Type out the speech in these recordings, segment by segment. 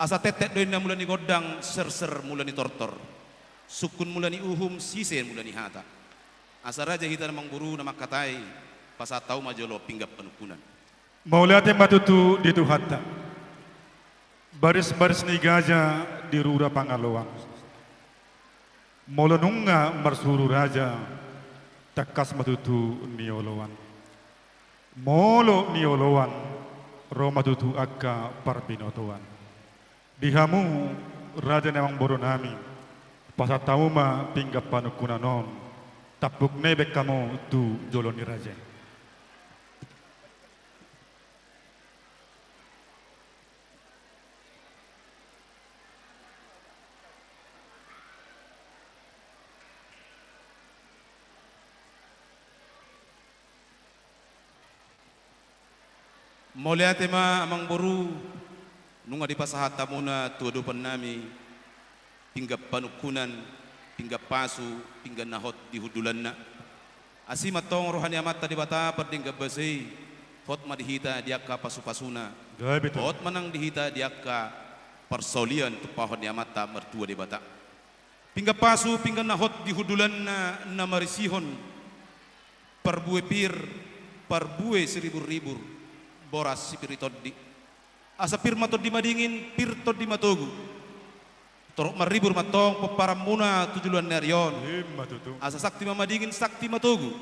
Asa tetek doina mulani godang, ser-ser mulani tortor. Sukun mulani uhum, sisen mulani hata. Asa raja hita namang buru nama katai, pasatau majolo pinggap penukunan. Maulate matutu ditu hatta. Baris-baris ni gaja di rura pangaloang. Molonunga marsuru raja takas matutu niolowan. Molo niolowan ro matutu akka parbinotoan. Dihamu raja namang boronami pasatau ma pinggap panukunanon tapuk nebek kamu tu joloni raja. Moliate ma amang boru nunga di pasahata muna tuadupan nami pinggap panukunan, pinggap pasu, pinggap nahot di hudulan na. Asima tong rohani amata di bata perdinggap basay, hot ma dihita diakka pasu-pasuna. Hot manang dihita diakka persolian tu pahon ni amata mertua di bata. Pinggap pasu, pinggap nahot di hudulan na marisihon perbuwe pir, perbuwe seribu-ribu boras sipiritodi. Asa pirma to di madingin, pirto di matogu. Torok maribur matong peparam muna tujuan nerion. Asa sakti mamadingin sakti matogu.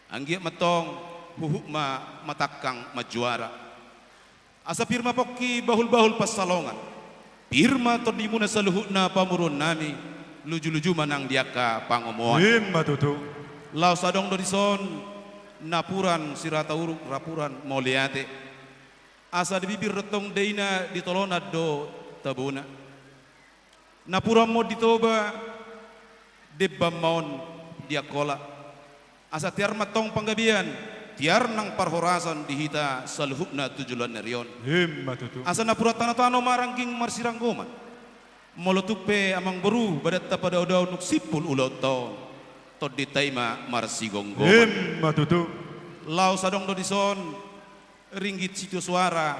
Anggiak matong huhuk matakang majuara. Asa pirma pokki bahul-bahul pasalongan. Pirma to di muna saluhuk na pamurun nami. Luju-luju manang diaka pangomoan. Lau sadong do dison napuran sirata uruk rapuran moliate. Asa di bibir retong deina ditolona do tabuna. Napuran mo ditoba debam maon diakola. Asa tiar matong panggabian tiar nang parhorasan dihita saluhukna tujulan nerion. Asa napura tanah-tanah marangking marsiranggoman. Molotupe amang beru badat pada odaw nuk sipul ulot taon. Tod ditaima marsigonggoman. Lau sadong do dison ringgit situ suara,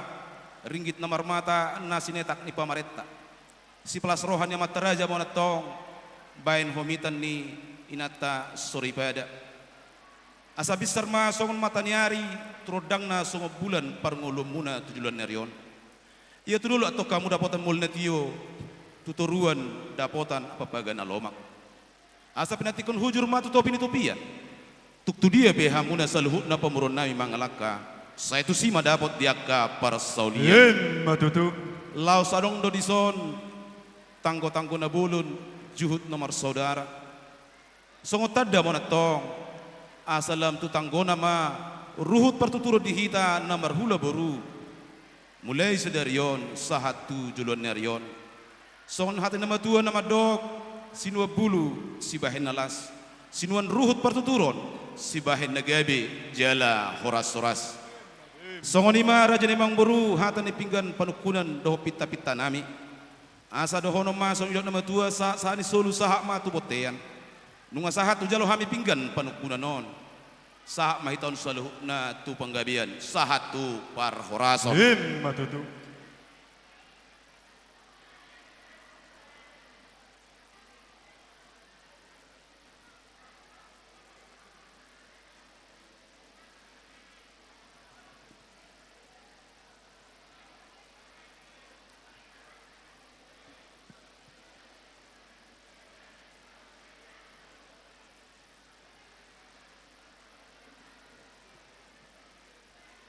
ringgit namar mata nasinetak ni pamaretta. Si pelas rohannya mataraja mo natong bain homitan ni inata soripada. Asa bisar ma songon mata niari trodang na songo bulan parngolom muna tujulan nerion. Ia tu dulu atau kamu dapotan mulna tiyo tuturuan dapotan papagan alomak. Asa pinatikon hujur matu topi ni topia. Tuk tu dia beha muna saluhut na pamurun nami mangalaka. Saya tu sima dapat diaka para saulian. Lau sadong do dison tanggo-tanggo na bulun juhut nomor saudara. Songo tada mo natong asalam tu tanggo nama ruhut pertuturo dihita namar hula boru. Mulai sedarion sahatu juluan nerion. Songon hati nama tua nama dok sinua bulu si bahen nalas. Sinuan ruhut pertuturon si bahen nagabe jala horas-horas. Songon ima raja nemang boru hata ni pinggan panukunan doho pita-pita nami. Asa dohono masong ilok nama tua sa ni solu sahak matu botean. Nunga sahat tu jalo hami pinggan panukunan non. Sahak mahiton saluh na tu panggabian. Sahat tu par horason.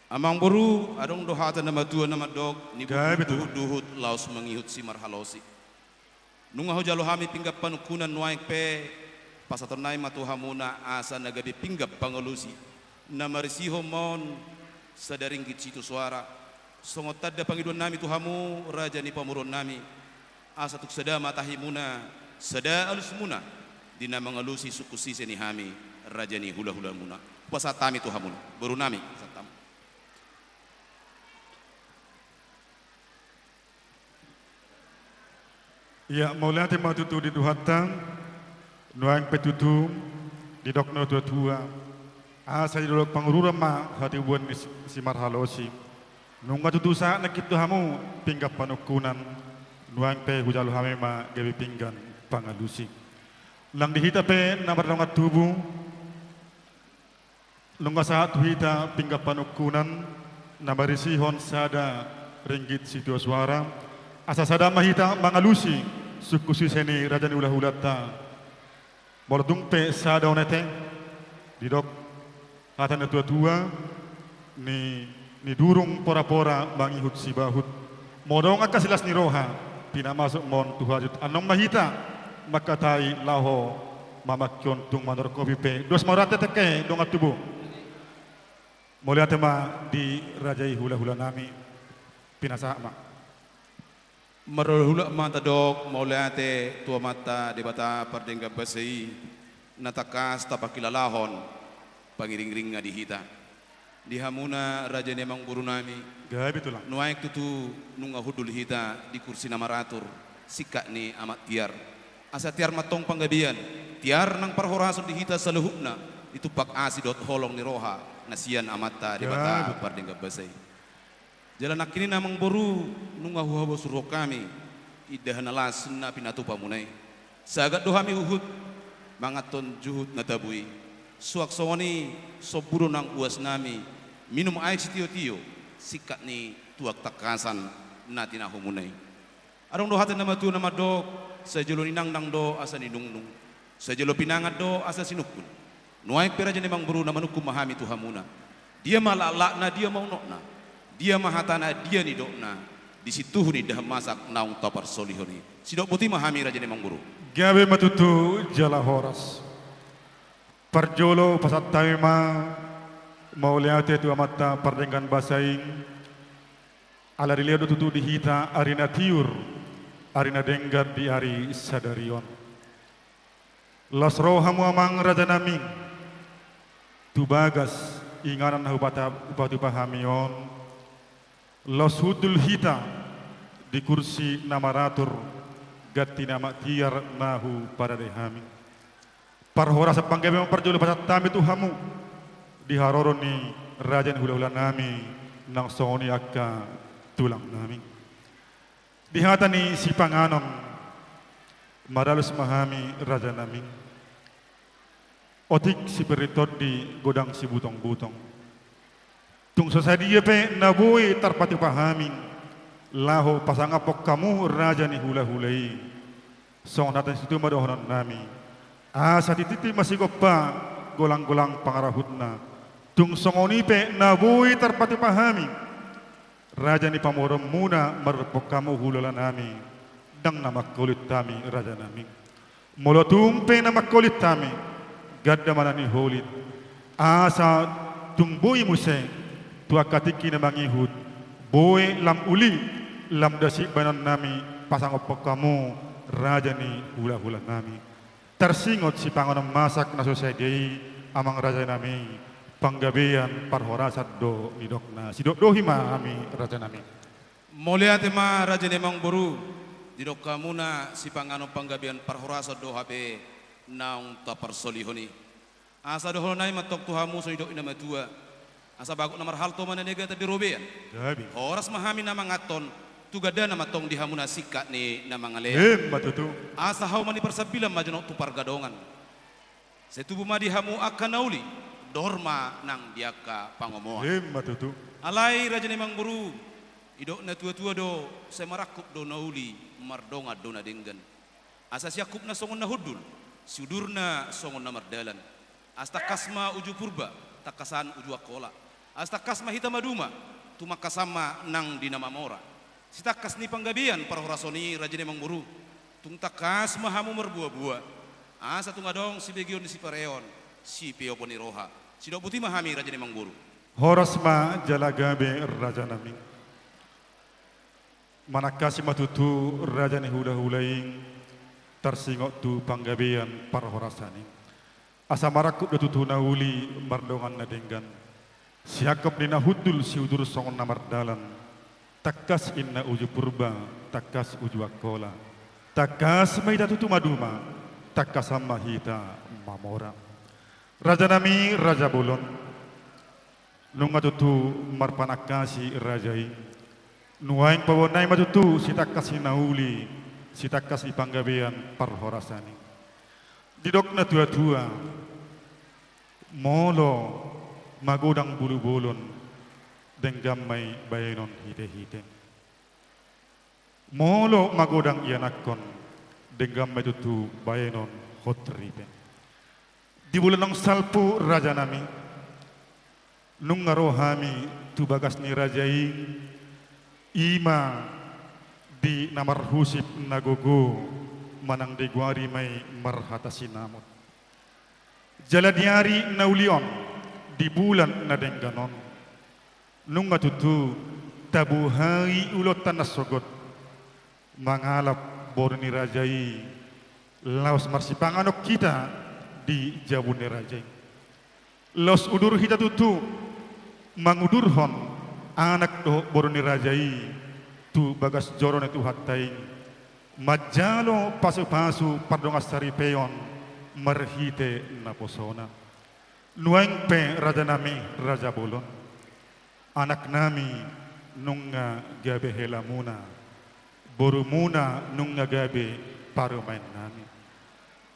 Amang boru adong dohata nama tua nama dog ni duhut laos mengihut si marhalosi. Nunga ho jalo hami pinggap panukunan nuaik pe pasatonai matu hamuna asa nagabi pinggap pangolusi. Namarisiho mon sadaring gicitu suara. Songot tadda pangiduan nami tuhamu raja ni pamurun nami. Asa tuk sada matahimuna sada alus muna dina mengalusi suku sise ni hami raja ni hula-hula muna. Pasatami tuhamun baru nami satam. Ya maulati matutu di duhatang nuang petutu di dokno tua asa di dolok pangurura ma hati buan si marhalosi Nunga tutusa nakit hamu pinggap panukunan nuang pe hujalu hamema gabi pinggan pangalusi. Lang dihita pe namar longat tubuh nunga saat hita pinggap panukunan nabarisihon sada ringgit situ suara asa sada mahita mangalusi suku siseni rajani ulah ulata bordung pe sada onete didok hatan tua-tua ni durung pora-pora mangihut si bahut modong akasilas ni roha pina masuk mon tuhajut anong mahita makatai laho mamakyon tung manor kopi pe dos marate teke dongat tubuh mulia tema di rajai hula-hula nami pinasa ma Marulhula mata dok maulate tua mata debata pardengga basei natakas tapakilalahon pangiring-ring nga dihita dihamuna raja nemang buru nami gabi tulang nuaik tutu nunga hudul hita di kursi namaratur sikak ni amat tiar asa tiar matong panggabian tiar nang parhorason di hita saluhupna ditupak asidot holong ni roha nasian amata debata pardengga basei jalan akini namang boru nunga huhabo suruh kami idah nalas na pinatu pamunai sagat dohami uhud mangaton juhud natabui suak sawani soburu nang uas nami minum air sitio-tio sikat ni tuak takasan natina humunai arong dohatan nama tu nama do sajelo ninang nang do asa ni nung sajelo pinangat do asa sinukun nuaik peraja nemang boru nama nukum mahami tu hamuna dia malalakna dia mau nokna dia mahatana dia ni dokna di situ ni dah masak naung topar solihoni sidok putih mahami raja nemang buru gabe matutu jala horas parjolo pasat taima mauliate tu amata pardenggan basaing ala rileo tutu dihita arina tiur arina denggar di ari sadarion las rohamu amang raja naming tu bagas inganan upatu pahamion los hudul hita di kursi namaratur gati nama tiar nahu pada dehami parhora sepanggabe memperjulu pasat tami tu hamu diharoroni rajan hula-hula nami nang soni akka tulang nami dihatani si panganom maralus mahami raja nami otik si peritot di godang si butong-butong tung sasadia pe nabui tarpati pahamin laho pasangapok kamu raja ni hula-hulai song natan situ madohonan nami asa tititi masih gopa golang-golang pangarahutna tung songoni pe nabui tarpati pahamin raja ni pamorom muna marpok kamu hulala nami dang nama kulit tami raja nami molotung pe nama kulit tami gadda mana ni holit asa tung bui museng tua katiki na mangihut boy lam uli lam dasi banan nami pasang opok kamu raja ni hula-hula nami tersingot si pangonom masak na sosegei amang raja nami panggabean parhorasat do idokna sidok dohima ami raja nami mulia tema raja nemang buru didok kamuna si panganom panggabian parhorasat do habe naung tapar solihoni asa dohonai matok tuhamu so idok ina matua asa bagus nomor hal to mana nega tadi robean gabi horas mahami nama ngaton tugada nama tong dihamuna sikat ni nama ngale matutu asa hau mani persabila majenok tupar gadongan setubu madi hamu akan nauli dorma nang diaka pangomoa matutu alai raja nemang buru idok na tua-tua do semarakuk do nauli mardonga do na denggan asa siakup na songon na hudul sudurna songon na mardalan asta kasma uju purba takasan uju akola asta kasma hita maduma tumakasama nang dinama mora sitakas ni panggabian parhorasoni raja nemang buru tung takas mahamu merbuah-buah asa tung adong si begion si pareon si peoponi roha si dok putih mahami raja nemang buru horas ma jalagabe raja nami manakasi matutu raja ni hula-hulaing tersingok tu panggabean parhorasani asa marakuk do tutu nauli mardongan na denggan siakap dina hudul si udur songon namar dalan takas inna uju purba takas uju akola takas maida tutu maduma takas sama hita mamora raja nami raja bolon nunga tutu marpanakasi rajai nuaing pawonai matutu sitak kasi nauli sitak kasi panggabean parhorasani didok na tua-tua molo magodang bulu-bulon denggamay bayanon hite-hite molo magodang ianakkon denggamay tutu bayanon hotripe di bulan ng salpu raja nami nung ngarohami tubagas ni rajai ima di namarhusip nagogo manang degwari may marhata sinamot jaladiari naulion di bulan na dengganon nung ngatutu tabuhai ulot tanasogot mangalap bor ni rajai laos marsipanganok kita di jabun ni rajai los udur hita tutu mangudurhon anak do bor ni rajai tu bagas joron itu hatain majalo pasu-pasu pardongas saripeon marhite na posona nueng pe raja nami raja bolon anak nami nunga gabe hela muna boru muna nunga gabe paru main nami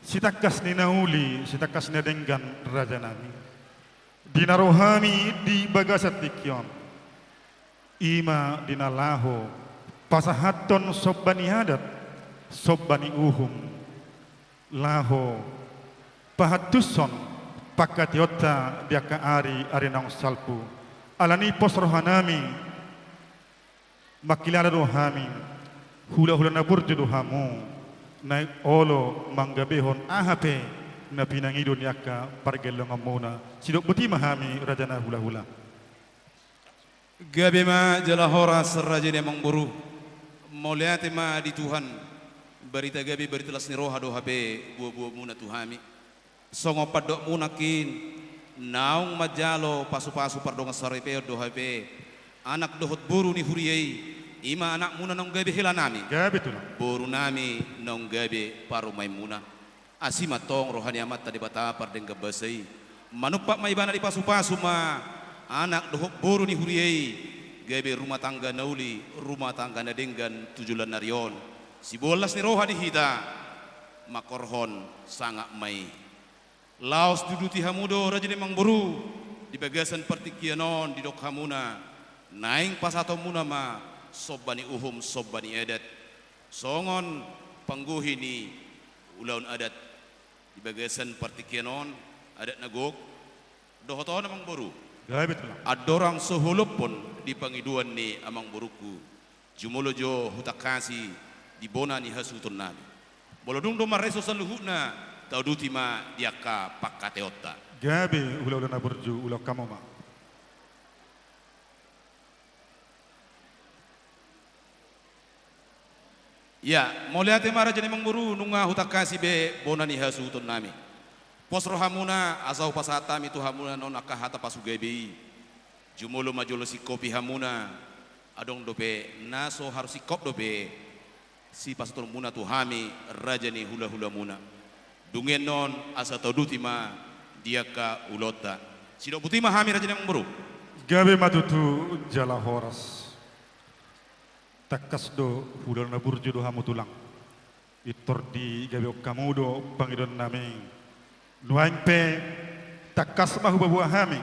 sitakas ni nauli sitakas ni denggan raja nami dinarohami di bagasat dikyon ima dinalaho pasahaton sobbani hadat sobbani uhum laho pahatuson pakatiota diaka ari arinang salpu alani posrohanami makilala rohami hula-hula na burju dohamu na olo manggabehon ahape na pinangido niaka pargelong amona sidok buti mahami rajana hula-hula gabe ma jala horas raja ni mangburu moliate ma di Tuhan barita gabe barita las ni roha do habe buah-buah muna tuhami songo padok munakin naung majalo pasu-pasu pardonga saripeo do habe anak dohot buru ni huriyai ima anak muna nong gabe hila nami gabe tu buru nami nong gabe paru maimuna asima tong rohani amat tadi bata pardeng gabasai manupak maibana di pasu-pasu ma anak dohot buru ni huriyai gabe rumah tangga nauli rumah tangga nadenggan tujulan narion si bolas ni roha di hita makorhon sangat mai laos duduti hamudo raja ni mangburu di bagasan partikianon di dok hamuna naing pasato muna ma sobbani uhum sobbani adat songon pangguhi ni ulaun adat di bagasan partikianon adat nagok dohoton amang buru gabe tu adorang sehulup pun di pangiduan ni amang buruku jumulojo hutakasi di bona ni hasutun nabi bolodung do mareso saluhuna tauduti ma diaka pakateota gabe hula-hula na burju ulah kamu ma ya moliate mara jani mangburu nunga hutakasi be bona ni hasutun nami posro hamuna asau pasata mitu hamuna non akahata pasugebi jumulo majolo si kopi hamuna adong dope naso harus sikop dope si pastor muna tuhami raja ni hula-hula muna dungen non asa tauduti ma diaka ulota sido puti ma hami raja ni mangburu gabe matutu jala horas takas do hula na burju do hamu tulang itor di gabe kamu do pangidon nami nuaing pe takas mahu babuah hami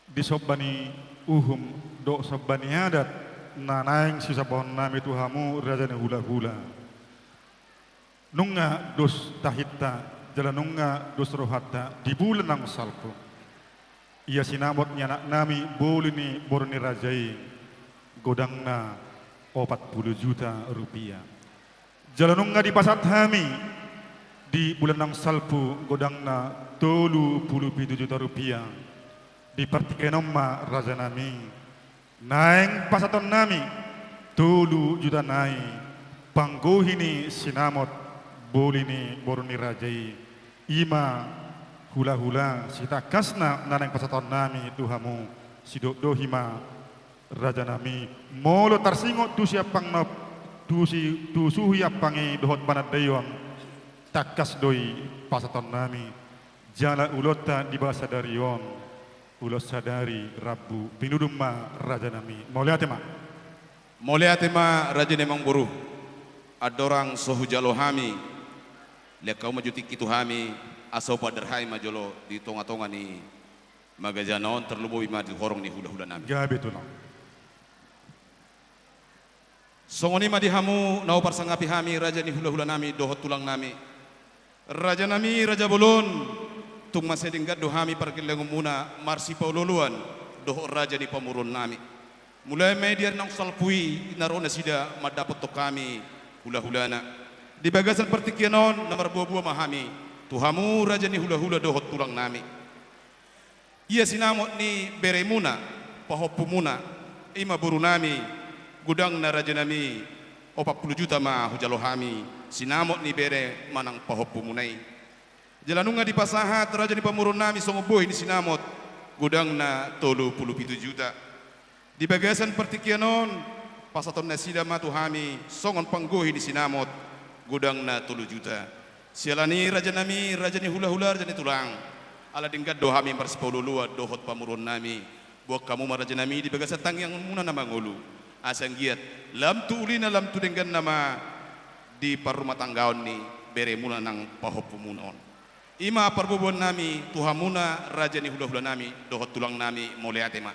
di sobbani uhum do sobbani adat nanaing sisa pohon nami tu hamu raja ni hula-hula nunga dos tahita jala nunga dos rohata di bulan ng salpo ia sinamot niya anak nami boleh ni borni rajai godang na 40 juta rupiah jala nunga di pasat hami di bulan ng salpo godang na 37 juta rupiah di partikenom ma raja nami naing pasaton nami 3 juta nai pangguhini sinamot boleh ni borni rajai ima hula-hula sita kasna nanang pasaton nami tuhamu sidok dohima raja nami molo tarsingot tu siapang na tu suhi apangi dohot banat dayon takas doi pasaton nami jala ulota di bahasa darion ulos sadari Rabbu pinudum ma raja nami. Maulia tema. Molia tema raja nemang buru. Adorang sohu jalo hami. Lekau majuti kitu hami. Asau padarhai majolo di tonga-tonga ni magajanon terlubu ima di horong ni hula-hula nami. Gabe tulang. Songoni ma dihamu nau parsangapi hami raja ni hula-hula nami dohot tulang nami. Raja nami raja bolon. Tung masedinggat dohami parkilengum muna marsi paululuan doh raja ni pamurun nami. Mulai media nang salpui narona sida madapat to kami hula-hulana. Di bagasan pertikianon nomor buah-buah mahami. Tuhamu raja ni hula-hula dohot tulang nami. Ia sinamot ni beremuna pahopumuna ima buru nami gudang na raja nami 40 juta ma hujalohami sinamot ni bere manang pahopumunai. Jalanunga di pasahat raja ni pamurun nami songoboy ni sinamot gudang na 37 juta. Di bagasan pertikianon pasaton na sida matuhami songon panggohi ni sinamot gudang na 3 juta. Sialani raja nami raja ni hula-hula raja ni tulang. Ala dingkat dohami marsipolulua dohot pamurun nami. Buat kamu maraja nami di bagasan tang yang muna nama ngulu. Asang giat lam tu ulina lam tu denggan nama di parumah tanggaon ni bere muna nang pahopumunon. Ima parbubuan nami tuhamuna raja ni hula-hula nami dohot tulang nami moleate ma.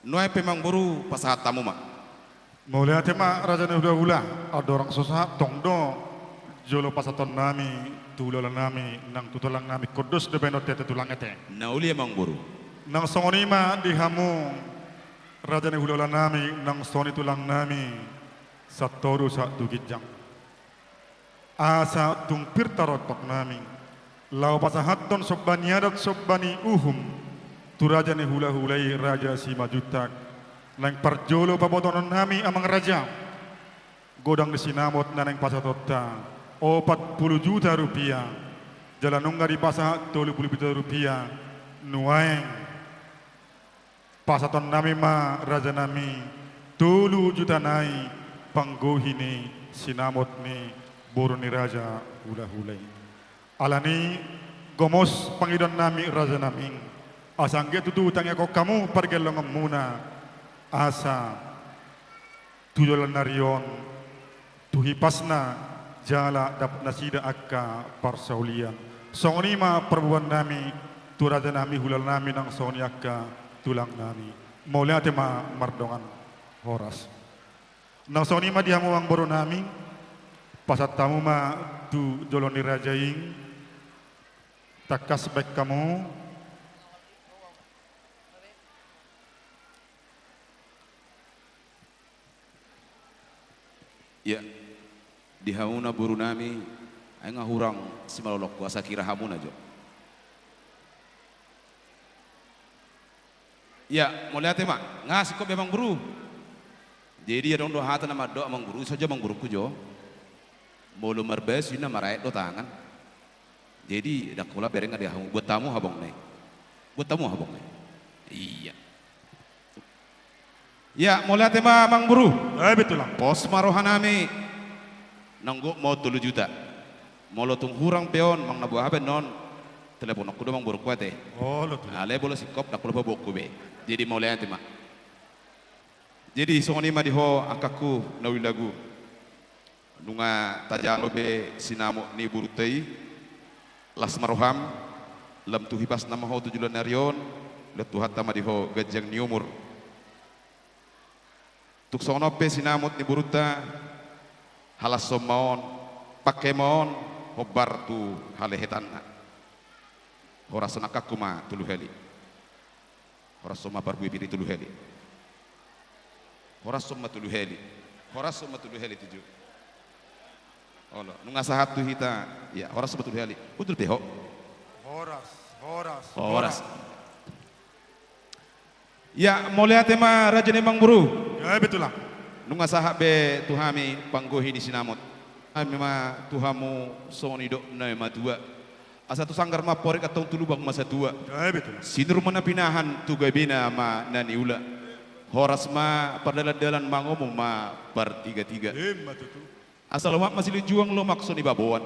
Noe pemang buru pasahat tamu ma. Maulia tema raja ni hula-hula. Ada orang susah tongdo jolo pasaton nami tulola nami nang tutulang nami kudus de benot tete tulang ete. Nauli emang buru. Nang songonima dihamu raja ni hula nami nang soni tulang nami satoru sa tugijang. Asa tungpir tarotok nami. Lau pasahaton sobbani adat sobbani tu raja ni hula-hulai raja si majutak. Lang parjolo pabotonon nami amang raja. Godang disinamot na ng pasatota 40 juta rupiah. Jalanong nga di pasahat 30 juta rupiah. Nuaeng pasaton nami ma raja nami 30 juta nai panggohi ni sinamot ni boro ni raja hula-hulay. Alani gomos pangidon nami raja naming. Asangge tututang ako kamu pargelong muna. Asa tujulan narion tuhipasna jala dapat nasida akka parsaulian. Songoni ma perbuan nami turaja nami hulal nami nang songoni akka tulang nami. Mauliate ma mardongan horas. Nang songoni ma dihamu ang boro nami pasat tamu ma tu joloni rajaing takas baik kamu. Ya, di hamuna buru nami, ay nga hurang si malolok ko asa kira hamuna jo. Ya, mulai tema, ngasih kok memang buru. Jadi ya dong do hata nama do amang buru saja amang buru ku jo. Bolu marbes yuna marai do tangan. Jadi dak kula bereng ada hamu buat tamu habong nih. Buat tamu habong nih. Iya. Ya, mulai tema amang buru. Betul lang. Pos marohan nami nanggo mau 3 juta. Molo tung hurang peon mang nabuah haben non. Telepon aku do mang buru kuate. Oh, lo tuh. Ale bola sikop dak lupa boku be. Jadi mau lihat tema. Jadi songoni ma diho akaku nawilagu. Nunga tajalo be sinamo ni buru tei. Las maroham lam tuhipas nama ho 7 narion. Letu hatta ma diho gajang ni umur. Tuk sonope sinamot ni buruta halas somaon pakemon hobar tu halehetanna horas nakakuma tulu heli horas soma barbu biri tulu heli horas soma tulu heli tuju olo nunga sahat tu hita ya horas soma tulu heli utul peho horas ya mulai tema raja nemang buru. Ya betul lah. Nunga sahab be tuhami panggohi di sinamot. Ami ma tuhamu soni do na ma dua. Asa tu sanggar ma porek atau tulubang masa dua. Ya betul. Sinur mana pinahan tu gabina ma nani ula. Horas ma perdalalan mangomong ma par tiga-tiga. Matutu. Asal mak masih juang lo maksoni baboan.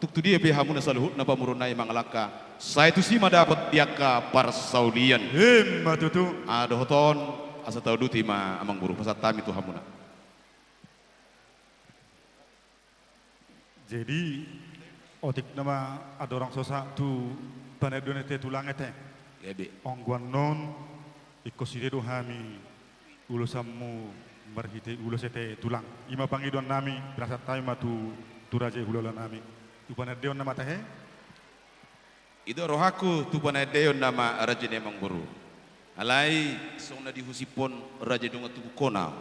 Tuk tu dia be hamu na saluhut na pamurunai mangalaka. Saya itu sih dapat dia ke parsaulian. Matutu. Ada hoton asa tahu duti ma amang buru pasat tami tu hamuna. Jadi otik nama ada orang sosa tu panedone te tulang ete. Ebe. Ongguan non ikoside do hami ulusammu marhite ulusete tulang. Ima pangidon nami berasa taima tu raja hulola nami. Tu panedeon nama tahe. Itu rohaku tu panadeon nama raja nemang buru. Alai song na dihusipon raja dunga tu kona.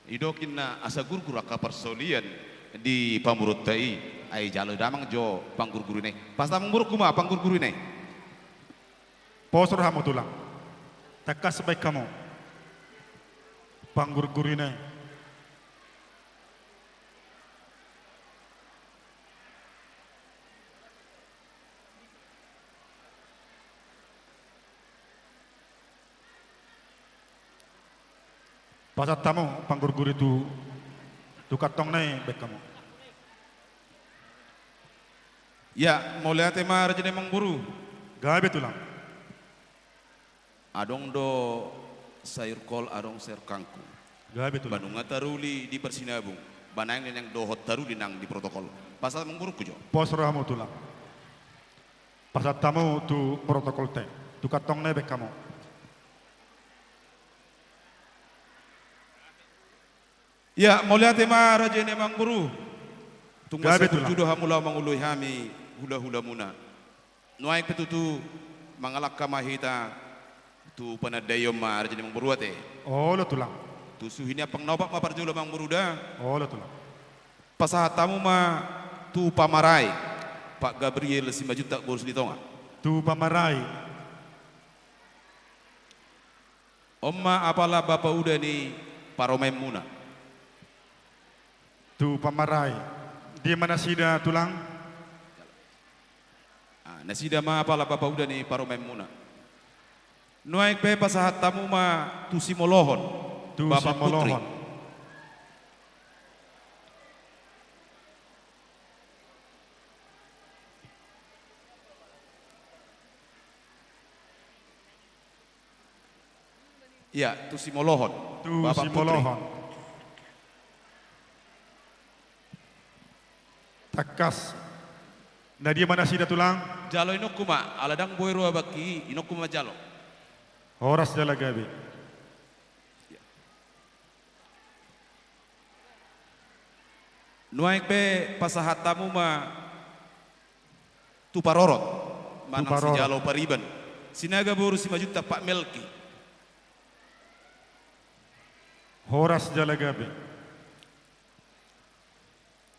Idokin na asa gurgur aka parsaulian di pamurut tai ai jalo damang jo panggurguru ne. Pas tamang buruk kuma panggurguru ne. Posor hamu tulang. Takas sebaik kamu. Panggurgurine. Pasat tamu panggurgur itu tu katong nai baik kamu. Ya, mau lihat tema raja nemang buru. Gabe tulang. Adong do sayur kol adong sayur kangkung. Gabe tulang. Banunga taruli di Persinabung. Banang yang dohot taruli nang di protokol. Pasal mengburuk kujo. Posor hamu tulang. Pasat tamu tu protokol teh. Tu katong nai baik kamu. Ya, mau lihat tema raja nemang buru. Tunggu Gabe saya tulang. tujuh hamula mangului hami hula-hula muna. Nuaik petutu mangalak kamahita tu panadayom ma raja nemang buru ate. Oh lo tulang. Tu suhinya pangnopak ma parjula mang buruda. Oh lo tulang. Pasahat tamu ma tu pamarai. Pak Gabriel 5 juta boros di tonga. Tu pamarai. Omma apalah bapak udah ni paromem muna. Tu pamarai. Di mana sida tulang? Nasida ma apalah bapak udah ni paromem muna. Nuaik pe pasahat tamu ma tu simolohon. Tu Bapak Putri. Simolohon. Ya, tu simolohon. Tu Bapak Simolohon. Takas. Nah dia mana sida tulang? Putri. Jalo inokuma aladang boyro baki inokuma jalo. Horas jala gabe. Nuaik pe pasahat tamu ma tu parorot. Manang si parorot. jalo pariban. Sinaga boru 5 juta Pak Melki. Horas jala gabe.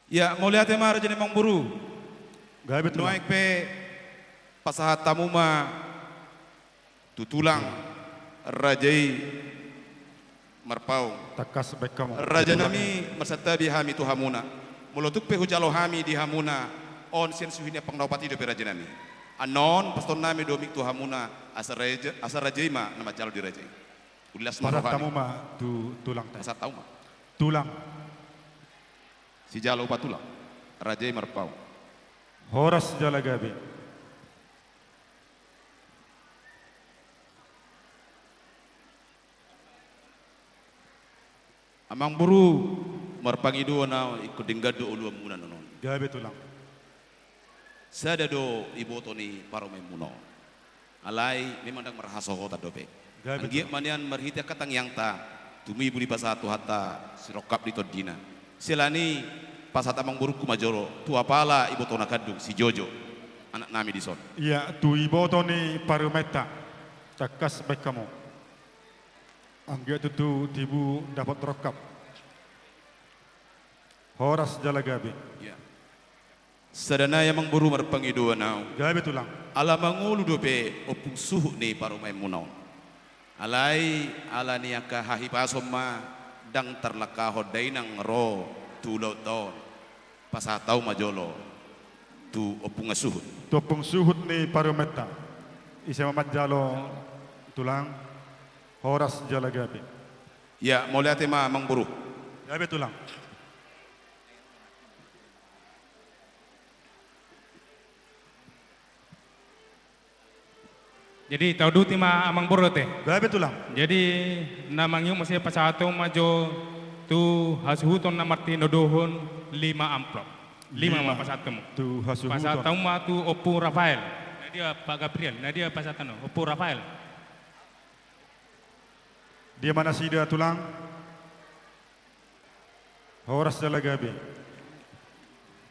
Ya, mau lihatema raja nemang buru. Gabe tulang. Nuaik pe pasahat tamu ma tutulang rajai marpau. Takas baik kamu. Raja nami marsatabi hami tu hamuna. Molotuk pe hujalo hami di hamuna. On sen suhinya pangdapat hidup raja nami. Anon paston nami domik tu hamuna asar rajai ma nama jalo di rajai. Ulas Pasat tamu marohami. mah tu tulang teh. Pasat tahu ma. Tulang. Si jalo patulang. Rajai marpau. Horas jala gabe. Amang buru marpangido na ikut dinggado ulu muna nonon. Gabe tulang. Sada do iboto ni paromem muno. Alai memang dang merhaso kota dope. Gabe Anggiak manian merhita katang yang ta tumi budi pasatu hatta sirokap di todina. Selani pasat amang buruku majoro tu apala iboto na kadung si Jojo anak nami di son. Iya tu iboto ni parumeta. Takas baik kamu. Anggia tu tibu dapat rokap. Horas jala gabe. Ya. Sadana yang buru marpangido na. Gabe tulang. Ala mangulu dope opung suhu ni paromem muno. Alai ala niaka hahipasom ma dang terlaka hodai nang ro tulau ton pasatau majolo tu opung asuhut. Topong suhut ni parumeta. Isa mamat jalo tulang. Horas jala gabe. Ya mau lihat ma mang buru. Gabe tulang. Jadi tahu duti ma amang boro teh. Gabe tulang. Jadi namangyo masih pasato majo tu hasuhuton na Martino dohon 5 amplop. 5 ma pasato mo. Tu hasuhuton. Pasato ma tu Opu Rafael. Nah dia Pak Gabriel. Nah dia pasatano Opu Rafael. Dia mana sida tulang? Horas dala gabe.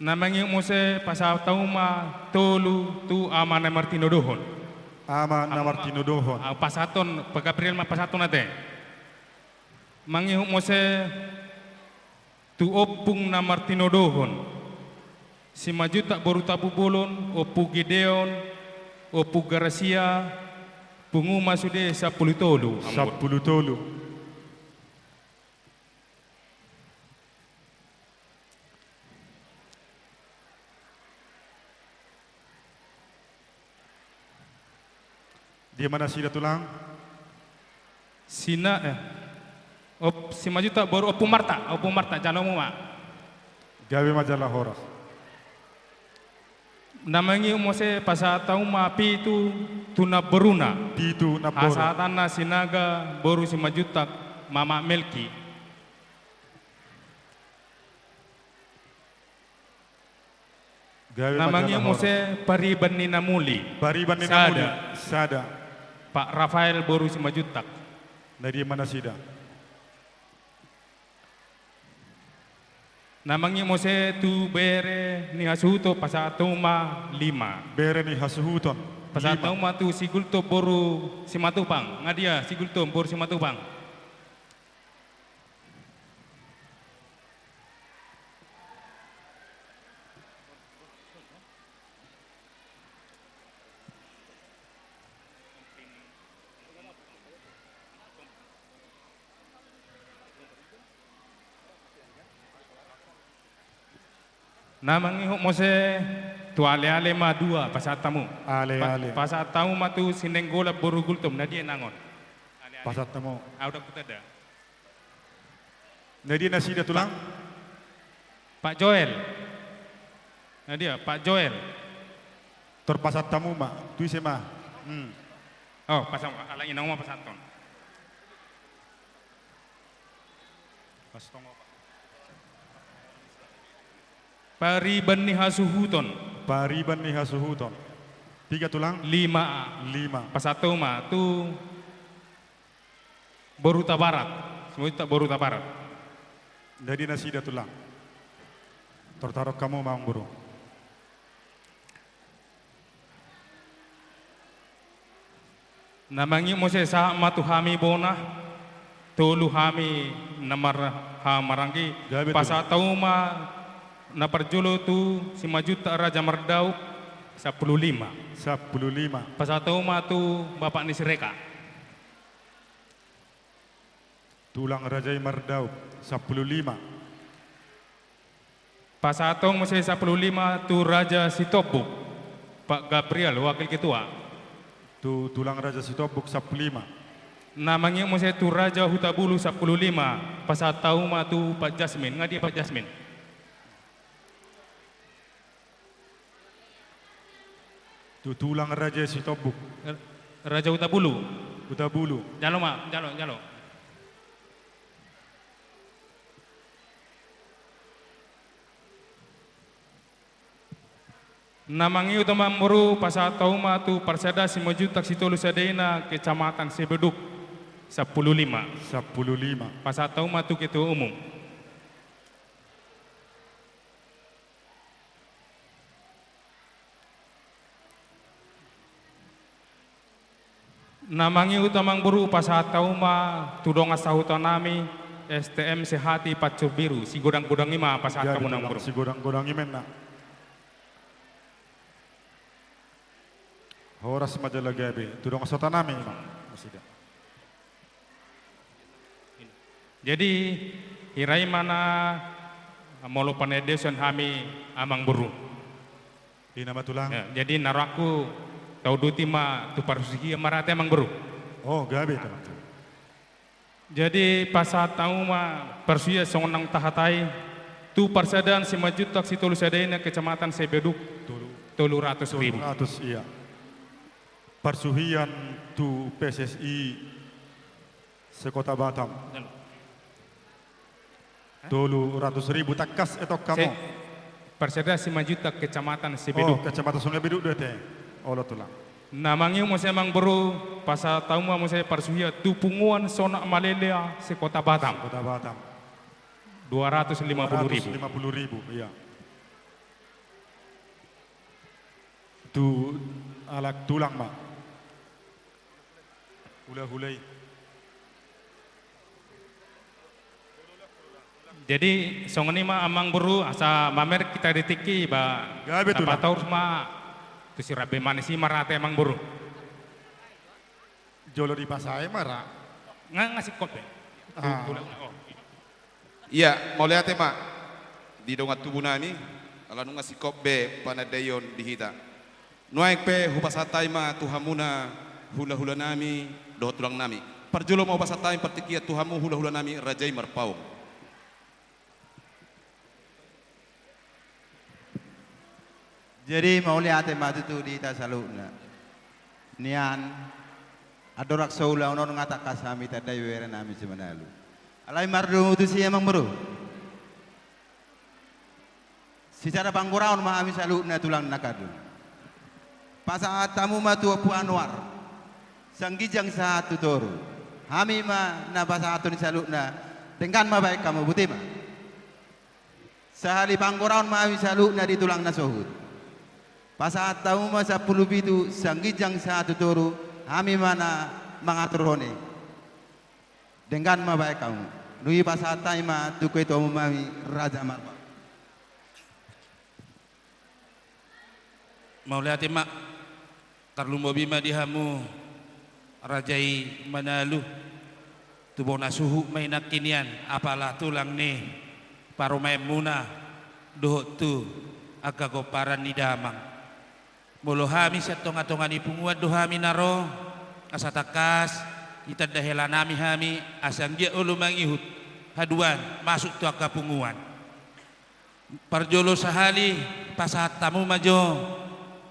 Namangyo mose pasato ma tolu tu amana Martino dohon. Ama na Martino dohon. Pasaton Pak Gabriel ma pasaton nate. Mangihu mose tu opung na Martino dohon. Si majuta boru tabu bolon, Opu Gideon, Opu Garcia, pungu masude 10 tolu. 10 tolu. Dia mana sida tulang? Sina si majuta boru Opu Marta jalo mo ma. Gabe majalah horas. Namangi mose pasatau ma pitu tuna beruna. Pitu na boro. Asatana sinaga boru si majuta Mama Melki. Gabe Namanya majalah horas. mose Pariban ni Namuli. Pariban ni Sada. namuli. Sada. Pak Rafael boru si majutak. Na dia mana sida? Namanya mose tu bere ni hasuto pasatuma 5. Bere ni hasuhuton. Pasatuma tu sigulto boru si matupang. Ngadia sigulto boru si matupang. Namanya mose tu ale-ale ma 2 pasatamu. Ale-ale. Pasatamu ma tu sinenggola boru gultum na dia nangon. Ale-ale. Pasat namo. Auda kutada. Na dia na sida tulang? Pak Joel. Nah dia Pak Joel. Terpasat tamu ma. Tu sema. Oh, pasang alangin nama pasaton. Pastongo. Pariban ni hasuhuton. Pariban ni hasuhuton. 3 tulang? 5. 5. Pasato ma tu Boruta Barat. Semua itu Boruta Barat. Jadi na sida tulang. Tertaruh kamu mang buru. Namanya mose sa matu hami bona. Tolu hami namar hamarangi. Gabe tu. Pasato ma na perjulo tu si majuta Raja Mardau 15. 15. Pasato ma tu Bapak Nisreka. Tulang Raja Mardau 15. Pasatong mose 15 tu Raja Sitobuk. Pak Gabriel wakil ketua. Tu tulang Raja Sitobuk 15. Namanya mose tu Raja Hutabulu 15. Pasatau ma tu Pak Jasmin. Ngadi Pak Jasmin. Tu tulang Raja Sitobuk Raja Hutabulu. Utabulu. Jalo ma, jalo. Namanya utama muru pasatau ma tu Parsada Simojutak Situlu Sadena Kecamatan Sebeduk 15. 15. Pasatau ma tu ketua umum. Namanya utamang buru pasatau ma tudong asahutan nami STM Sehati Pacur Biru si godang-godang ima pasatau Jadi nang tulang buru. si godang-godang imen na. Horas majalah gabe. Tudong asotanami imam. Masida. Jadi hirai mana molo panedesan hami amang buru. Di nama tulang. Ya, jadi naraku tau duti ma tu parusihi marate amang buru. Oh gabe tulang. Jadi pasatau ma persuya songonang tahatai tu parsadan si majutak si tolu sadena Kecamatan Sebeduk Tulu. 300.000. 100 iya. persuhian tu PSSI sekota Batam. 200.000 takas etok kamu. Perseda 5 juta kecamatan Sebeduk. Oh, kecamatan Sungai Beduk dua teh. Oh, lo tulang. Namanya mo emang baru pasa tahu mo saya persuhia tupunguan sonak malelea sekota Batam. Kota Batam. 250.000. 250.000, iya. Tu alat tulang, Mak. Hula-hulai. Jadi songani mah amang baru asa mamer kita ditiki ba. Gabe tulang. Tahu mah tu si rabe manisi marate emang baru. Jolo di pasai marah. Ngasih kot be. Ah. Oh. Iya, mau lihat mak di dongat tubuh nami, ala nunga si be panadayon dihita. Nuaik pe hupasatay ma tuhamuna hula-hula nami doh tulang nami. Parjulo mau pasatay partikia tuhamu hula-hula nami rajai marpaung. Jadi mau lihat matu tu di tasaluna. Nian adorak saula ono ngata kasami tadai wera nami semanalu. Alai mardu tu si emang bro. Secara pangguraun ma ami saluna tulang nakadu. Pasaat tamu ma tu Apu Anwar. Sanggijang satu toru. Hami ma na pasaat ni saluna. Tengkan ma baik kamu buti ma. Sehari pangguraun ma ami saluna di tulang nasohud. Pasaat tamu ma 10 bitu sanggijang satu toru. Hami mana mengatur hone. Dengan mabaik kamu. Nui pasatai ma tukui to mami raja marba. Mau lihat mak karlumbo bima dihamu rajai manalu tubuh nasuhu mainak kinian apalah tulang nih paromai muna doh tu agak goparan ni damang bolo hami setong-tongan ipunguan doh hami naro asatakas kita dahela nami hami asang dia ulu mangihut haduan masuk tu agak punguan parjolo sahali pasat tamu majo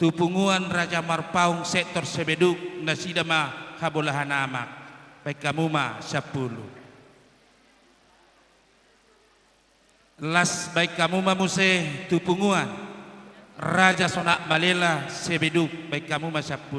tupunguan Raja Marpaung sektor Sebeduk nasidama habolahan amak baik kamu ma 10 las baik kamu ma muse tupunguan Raja Sonak Malela Sebeduk baik kamu ma 10